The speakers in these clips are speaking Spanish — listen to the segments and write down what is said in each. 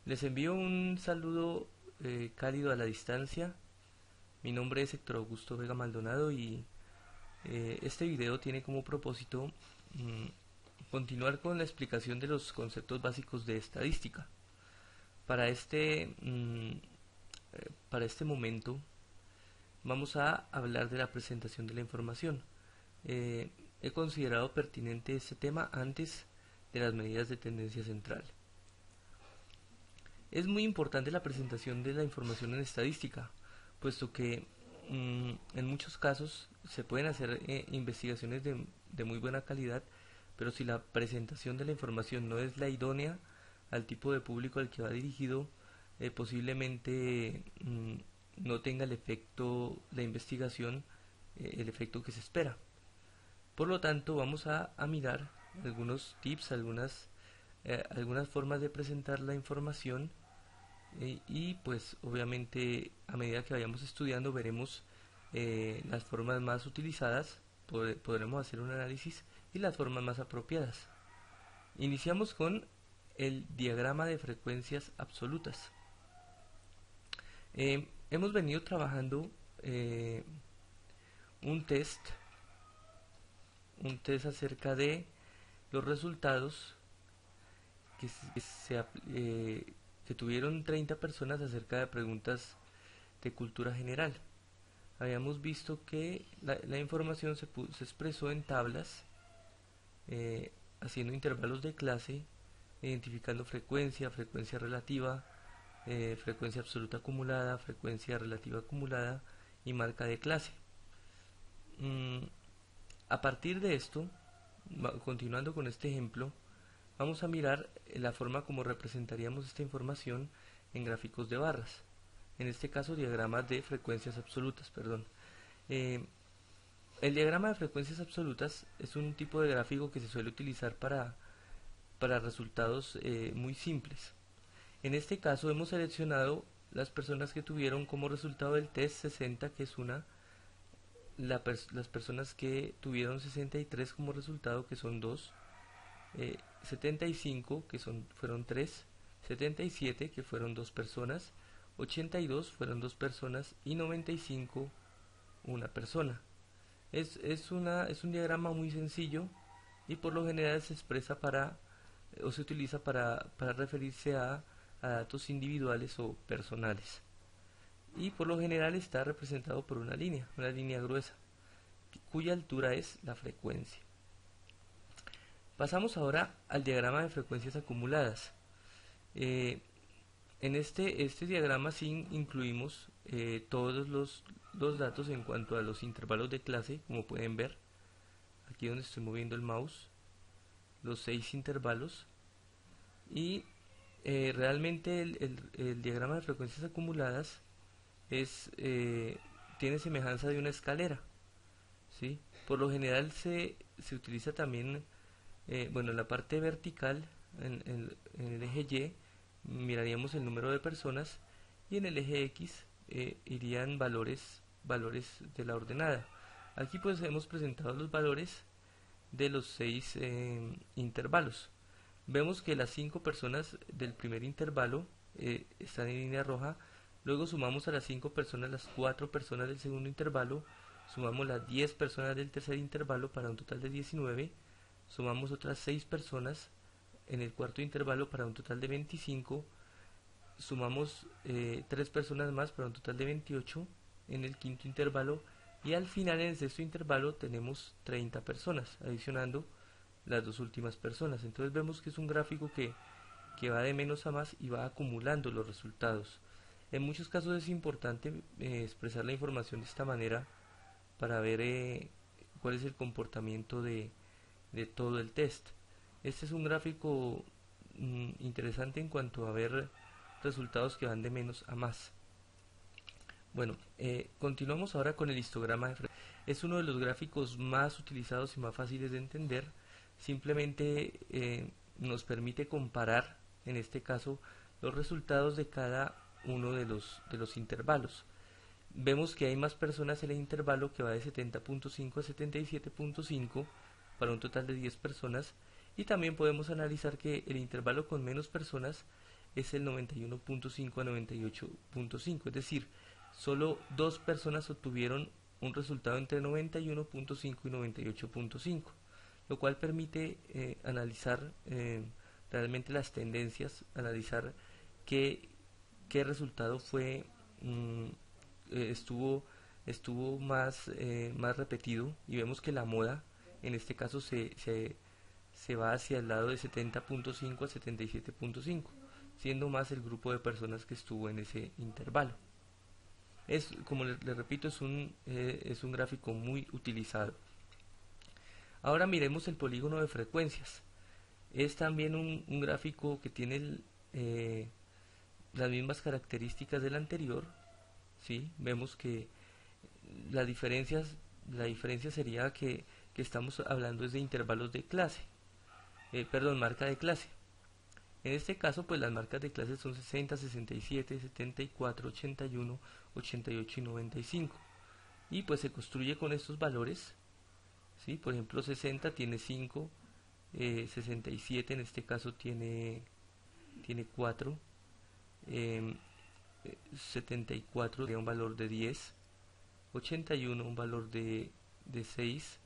Les envío un saludo cálido a la distancia. Mi nombre es Héctor Augusto Vega Maldonado y este video tiene como propósito continuar con la explicación de los conceptos básicos de estadística. Para este momento vamos a hablar de la presentación de la información. He considerado pertinente este tema antes de las medidas de tendencia central. Es muy importante la presentación de la información en estadística, puesto que en muchos casos se pueden hacer investigaciones de muy buena calidad, pero si la presentación de la información no es la idónea al tipo de público al que va dirigido, posiblemente no tenga el efecto de investigación, el efecto que se espera. Por lo tanto, vamos a mirar algunos tips, algunas formas de presentar la información y pues obviamente a medida que vayamos estudiando veremos las formas más utilizadas, podremos hacer un análisis y las formas más apropiadas. Iniciamos con el diagrama de frecuencias absolutas. Hemos venido trabajando un test acerca de los resultados que tuvieron 30 personas acerca de preguntas de cultura general. Habíamos visto que la información se expresó en tablas, haciendo intervalos de clase, identificando frecuencia relativa, frecuencia absoluta acumulada, frecuencia relativa acumulada y marca de clase. A partir de esto, continuando con este ejemplo, vamos a mirar la forma como representaríamos esta información en gráficos de barras. En este caso, diagramas de frecuencias absolutas, perdón. El diagrama de frecuencias absolutas es un tipo de gráfico que se suele utilizar para resultados muy simples. En este caso hemos seleccionado las personas que tuvieron como resultado del test 60, que es las personas que tuvieron 63 como resultado, que son 2, 75 que fueron 3, 77 que fueron 2 personas, 82 fueron 2 personas y 95 una persona. Es un diagrama muy sencillo y por lo general se expresa o se utiliza para referirse a datos individuales o personales. Y por lo general está representado por una línea gruesa, cuya altura es la frecuencia. Pasamos ahora al diagrama de frecuencias acumuladas. En este diagrama sí incluimos todos los datos en cuanto a los intervalos de clase, como pueden ver, aquí donde estoy moviendo el mouse, los 6 intervalos, y realmente el diagrama de frecuencias acumuladas tiene semejanza de una escalera, ¿sí? Por lo general se utiliza también, en la parte vertical, en el eje Y, miraríamos el número de personas y en el eje X irían valores de la ordenada. Aquí pues hemos presentado los valores de los 6 intervalos. Vemos que las 5 personas del primer intervalo están en línea roja. Luego sumamos a las 5 personas las 4 personas del segundo intervalo, sumamos las 10 personas del tercer intervalo para un total de 19, sumamos otras 6 personas en el cuarto intervalo para un total de 25, sumamos 3 personas más para un total de 28 en el quinto intervalo y al final en el sexto intervalo tenemos 30 personas, adicionando las dos últimas personas. Entonces vemos que es un gráfico que va de menos a más y va acumulando los resultados. En muchos casos es importante expresar la información de esta manera para ver cuál es el comportamiento de todo el test. Este es un gráfico interesante en cuanto a ver resultados que van de menos a más. Bueno, continuamos ahora con el histograma de frecuencia. Es uno de los gráficos más utilizados y más fáciles de entender. Simplemente nos permite comparar, en este caso, los resultados de cada uno de los intervalos. Vemos que hay más personas en el intervalo que va de 70.5 a 77.5 para un total de 10 personas, y también podemos analizar que el intervalo con menos personas es el 91.5 a 98.5, es decir, solo dos personas obtuvieron un resultado entre 91.5 y 98.5, lo cual permite analizar realmente las tendencias, analizar qué resultado fue estuvo más repetido, y vemos que la moda en este caso se va hacia el lado de 70.5 a 77.5, siendo más el grupo de personas que estuvo en ese intervalo. Como le repito, es un gráfico muy utilizado. Ahora miremos el polígono de frecuencias. Es también un gráfico que tiene las mismas características del anterior, ¿sí? Vemos que la diferencia sería que estamos hablando de intervalos de clase, marca de clase. En este caso, pues las marcas de clase son 60, 67, 74, 81, 88 y 95. Y pues se construye con estos valores, ¿sí? Por ejemplo, 60 tiene 5, 67 en este caso tiene 4, 74 tiene un valor de 10, 81 un valor de 6,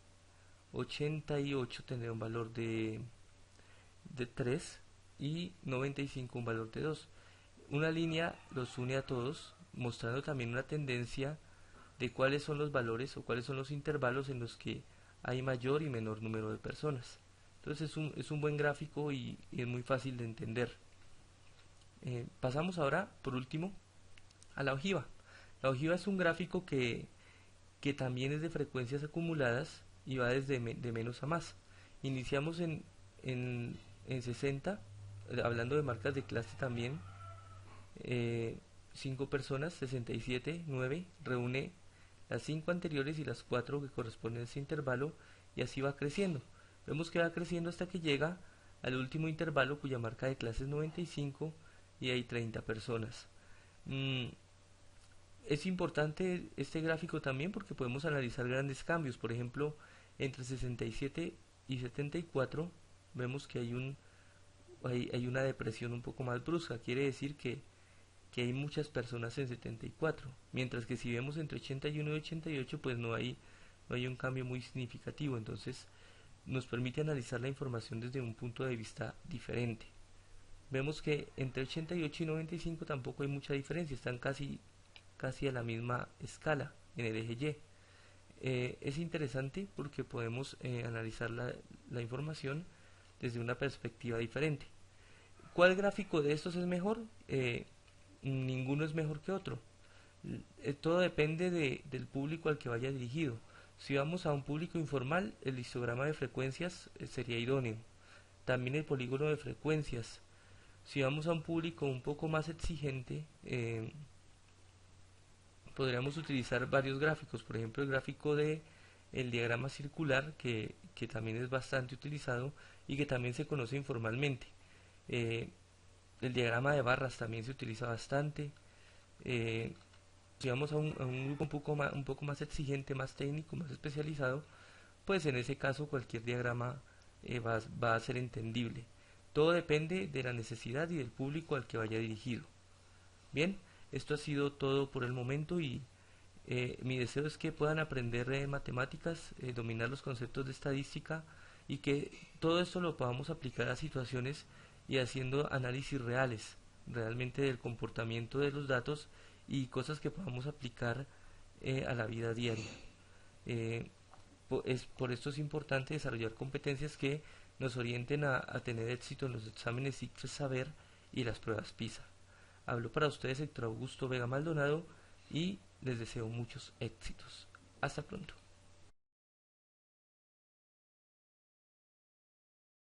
88 tendría un valor de 3 y 95 un valor de 2. Una línea los une a todos, mostrando también una tendencia de cuáles son los valores o cuáles son los intervalos en los que hay mayor y menor número de personas. Entonces es un buen gráfico y es muy fácil de entender. Pasamos ahora, por último, a la ojiva. La ojiva es un gráfico que también es de frecuencias acumuladas y va desde de menos a más. Iniciamos en 60, hablando de marcas de clase también, 5 personas, 67, 9, reúne las 5 anteriores y las 4 que corresponden a ese intervalo, y así va creciendo. Vemos que va creciendo hasta que llega al último intervalo, cuya marca de clase es 95 y hay 30 personas. Es importante este gráfico también porque podemos analizar grandes cambios. Por ejemplo, entre 67 y 74 vemos que hay una depresión un poco más brusca. Quiere decir que hay muchas personas en 74, mientras que si vemos entre 81 y 88 pues no hay un cambio muy significativo. Entonces nos permite analizar la información desde un punto de vista diferente. Vemos que entre 88 y 95 tampoco hay mucha diferencia, están casi a la misma escala en el eje Y. Es interesante porque podemos analizar la información desde una perspectiva diferente. ¿Cuál gráfico de estos es mejor? Ninguno es mejor que otro. Todo depende del público al que vaya dirigido. Si vamos a un público informal, el histograma de frecuencias sería idóneo. También el polígono de frecuencias. Si vamos a un público un poco más exigente, podríamos utilizar varios gráficos. Por ejemplo, el gráfico de el diagrama circular, que también es bastante utilizado y que también se conoce informalmente. El diagrama de barras también se utiliza bastante. Si vamos a un grupo un poco más exigente, más técnico, más especializado, pues en ese caso cualquier diagrama va a ser entendible. Todo depende de la necesidad y del público al que vaya dirigido. Bien, esto ha sido todo por el momento, y mi deseo es que puedan aprender matemáticas, dominar los conceptos de estadística, y que todo esto lo podamos aplicar a situaciones y haciendo análisis realmente del comportamiento de los datos y cosas que podamos aplicar a la vida diaria. Por esto es importante desarrollar competencias que nos orienten a tener éxito en los exámenes ICFES Saber y las pruebas PISA. Hablo para ustedes Héctor Augusto Vega Maldonado y les deseo muchos éxitos. Hasta pronto.